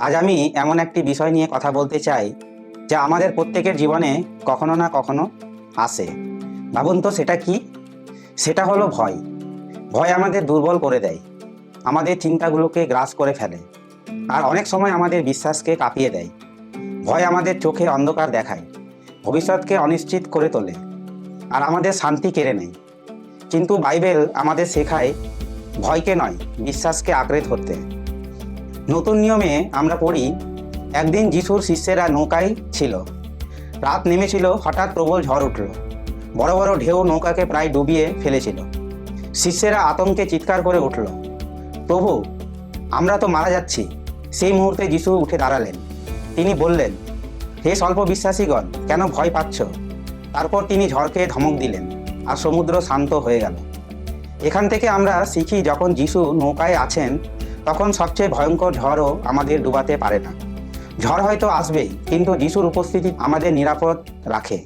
আজ আমি এমন একটি বিষয় নিয়ে কথা বলতে চাই যা আমাদের প্রত্যেকের জীবনে কখনো না কখনো আসে। ভাবুন তো সেটা কি? সেটা হলো ভয়। ভয় আমাদের দুর্বল করে দেয়, আমাদের চিন্তাগুলোকে গ্রাস করে ফেলে, আর অনেক সময় আমাদের বিশ্বাসকে কাঁপিয়ে দেয়। ভয় আমাদের চোখে অন্ধকার দেখায়, ভবিষ্যৎকে অনিশ্চিত করে তোলে, আর আমাদের শান্তি কেড়ে নেয়। কিন্তু বাইবেল আমাদের শেখায় ভয়কে নয়, বিশ্বাসকে আঁকড়ে ধরতে। নতুন নিয়মে আমরা পড়ি, একদিন যিশুর শিষ্যেরা নৌকায় ছিল। রাত নেমেছিল, হঠাৎ প্রবল ঝড় উঠল, বড় বড় ঢেউ নৌকাকে প্রায় ডুবিয়ে ফেলেছিল। শিষ্যেরা আতঙ্কে চিৎকার করে উঠল, প্রভু, আমরা তো মারা যাচ্ছি। সেই মুহূর্তে যিশু উঠে দাঁড়ালেন। তিনি বললেন, হে স্বল্প বিশ্বাসীগণ, কেন ভয় পাচ্ছ? তারপর তিনি ঝড়কে ধমক দিলেন, আর সমুদ্র শান্ত হয়ে গেল। এখান থেকে আমরা শিখি, যখন যিশু নৌকায় আছেন তখন সবচেয়ে ভয়ঙ্কর ঝড়ও আমাদের ডুবাতে পারে না। ঝড় হয়তো আসবেই, কিন্তু যিশুর উপস্থিতি আমাদের নিরাপদ রাখে।